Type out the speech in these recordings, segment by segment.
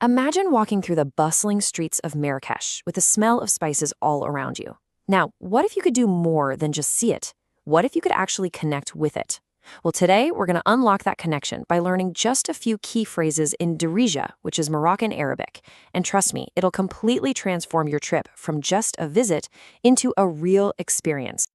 Imagine walking through the bustling streets of Marrakech with the smell of spices all around you. Now, what if you could do more than just see it? What if you could actually connect with it? Well, today we're going to unlock that connection by learning just a few key phrases in Darija, which is Moroccan Arabic. And trust me, it'll completely transform your trip from just a visit into a real experience.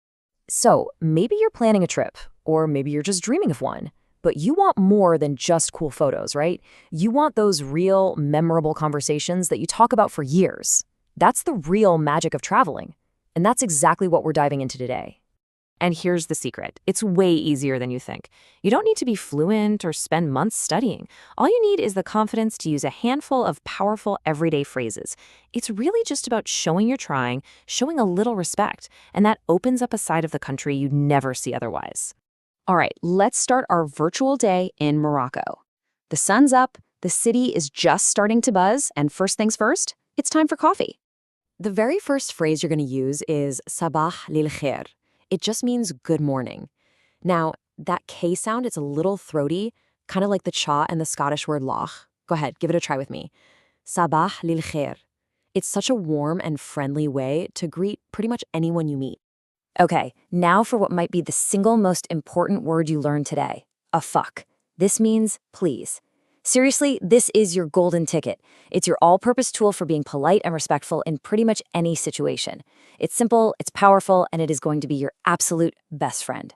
So, maybe you're planning a trip, or maybe you're just dreaming of one. But you want more than just cool photos, right? You want those real, memorable conversations that you talk about for years. That's the real magic of traveling. And that's exactly what we're diving into today. And here's the secret. It's way easier than you think. You don't need to be fluent or spend months studying. All you need is the confidence to use a handful of powerful everyday phrases. It's really just about showing you're trying, showing a little respect, and that opens up a side of the country you'd never see otherwise. All right, let's start our virtual day in Morocco. The sun's up, the city is just starting to buzz, and first things first, it's time for coffee. The very first phrase you're going to use is sabah lil khair. It just means good morning. Now, that K sound, it's a little throaty, kind of like the cha and the Scottish word lach. Go ahead, give it a try with me. Sabah lil khair. It's such a warm and friendly way to greet pretty much anyone you meet. Okay, now for what might be the single most important word you learned today, a fuck. This means please. Seriously, this is your golden ticket. It's your all-purpose tool for being polite and respectful in pretty much any situation. It's simple, it's powerful, and it is going to be your absolute best friend.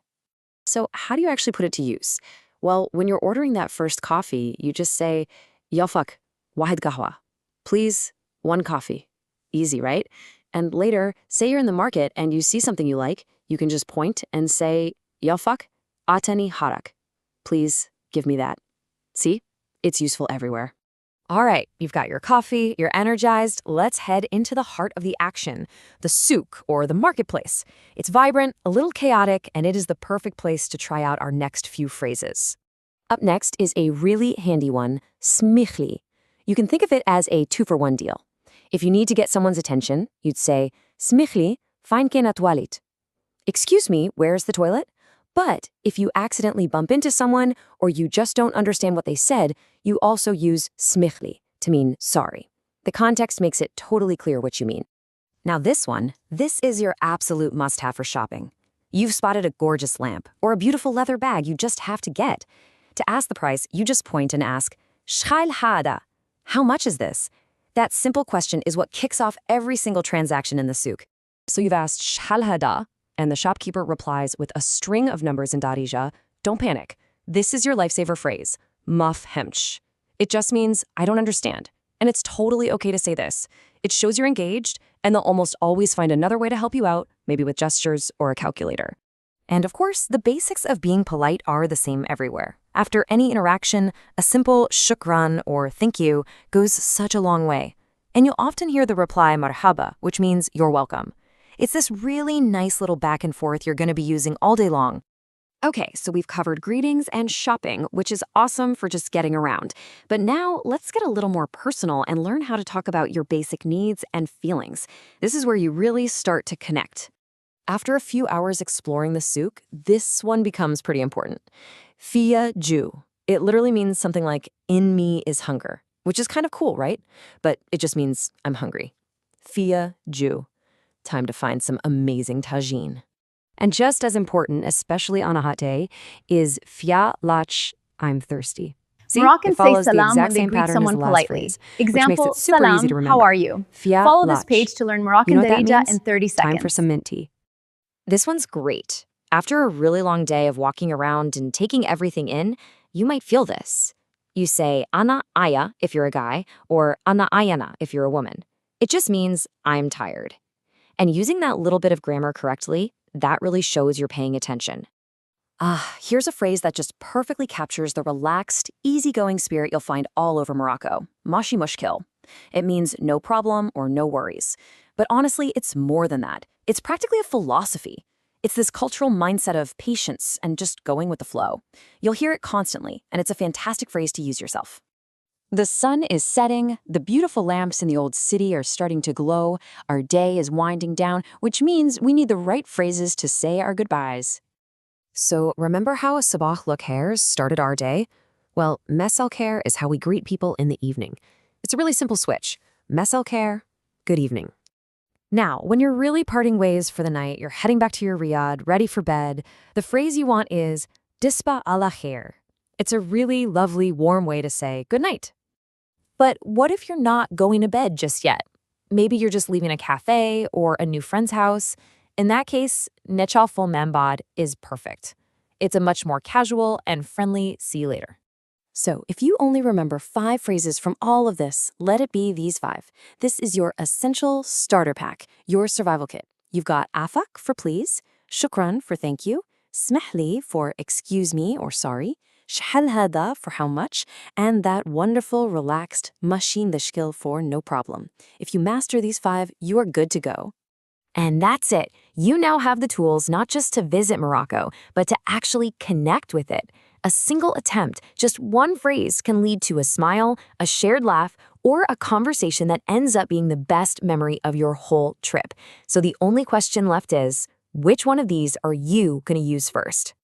So how do you actually put it to use? Well, when you're ordering that first coffee, you just say, Ya fuck, wahid kahwa. Please, one coffee. Easy, right? And later, say you're in the market and you see something you like, you can just point and say, Ya fuck, atani harak. Please give me that. See? It's useful everywhere. All right, you've got your coffee, you're energized. Let's head into the heart of the action, the souk, or the marketplace. It's vibrant, a little chaotic, and it is the perfect place to try out our next few phrases. Up next is a really handy one, smichli. You can think of it as a 2-for-1 deal. If you need to get someone's attention, you'd say, Smichli, find ken toilet. Excuse me, where's the toilet? But if you accidentally bump into someone or you just don't understand what they said, you also use smichli to mean sorry. The context makes it totally clear what you mean. Now this is your absolute must-have for shopping. You've spotted a gorgeous lamp or a beautiful leather bag you just have to get. To ask the price, you just point and ask, Shchal hada? How much is this? That simple question is what kicks off every single transaction in the souk. So you've asked Shchal hada, and the shopkeeper replies with a string of numbers in Darija. Don't panic. This is your lifesaver phrase, maf hemch. It just means, I don't understand. And it's totally okay to say this. It shows you're engaged, and they'll almost always find another way to help you out, maybe with gestures or a calculator. And of course, the basics of being polite are the same everywhere. After any interaction, a simple shukran or thank you goes such a long way. And you'll often hear the reply marhaba, which means you're welcome. It's this really nice little back and forth you're going to be using all day long. Okay, so we've covered greetings and shopping, which is awesome for just getting around. But now let's get a little more personal and learn how to talk about your basic needs and feelings. This is where you really start to connect. After a few hours exploring the souk, this one becomes pretty important. Fia ju. It literally means something like, in me is hunger, which is kind of cool, right? But it just means I'm hungry. Fia ju. Time to find some amazing tagine. And just as important, especially on a hot day, is fia lach, I'm thirsty. See, Moroccans say the salam exact when they same greet pattern as someone the last politely. phrase, Example, which makes it super salam, easy to remember. how are you? Fia Follow this lach. page to learn Moroccan You know what that Darija means? in 30 seconds. Time for some mint tea. This one's great. After a really long day of walking around and taking everything in, you might feel this. You say ana aya if you're a guy, or ana ayana if you're a woman. It just means I'm tired. And using that little bit of grammar correctly, that really shows you're paying attention. Here's a phrase that just perfectly captures the relaxed, easygoing spirit you'll find all over Morocco. Mashi mushkil. It means no problem or no worries. But honestly, it's more than that. It's practically a philosophy. It's this cultural mindset of patience and just going with the flow. You'll hear it constantly, and it's a fantastic phrase to use yourself. The sun is setting, the beautiful lamps in the old city are starting to glow, our day is winding down, which means we need the right phrases to say our goodbyes. So remember how a sabah al khair started our day? Well, mes al khair is how we greet people in the evening. It's a really simple switch. Mesel care, good evening. Now, when you're really parting ways for the night, you're heading back to your riad, ready for bed, the phrase you want is Dispa ala khair. It's a really lovely, warm way to say good night. But what if you're not going to bed just yet? Maybe you're just leaving a cafe or a new friend's house. In that case, Nechal ful Mambad is perfect. It's a much more casual and friendly see you later. So if you only remember 5 phrases from all of this, let it be these 5. This is your essential starter pack, your survival kit. You've got afak for please, shukran for thank you, smehli for excuse me or sorry, shahal hada for how much, and that wonderful, relaxed mashin dashkil for no problem. If you master these 5, you are good to go. And that's it. You now have the tools not just to visit Morocco, but to actually connect with it. A single attempt, just one phrase, can lead to a smile, a shared laugh, or a conversation that ends up being the best memory of your whole trip. So the only question left is, which one of these are you going to use first?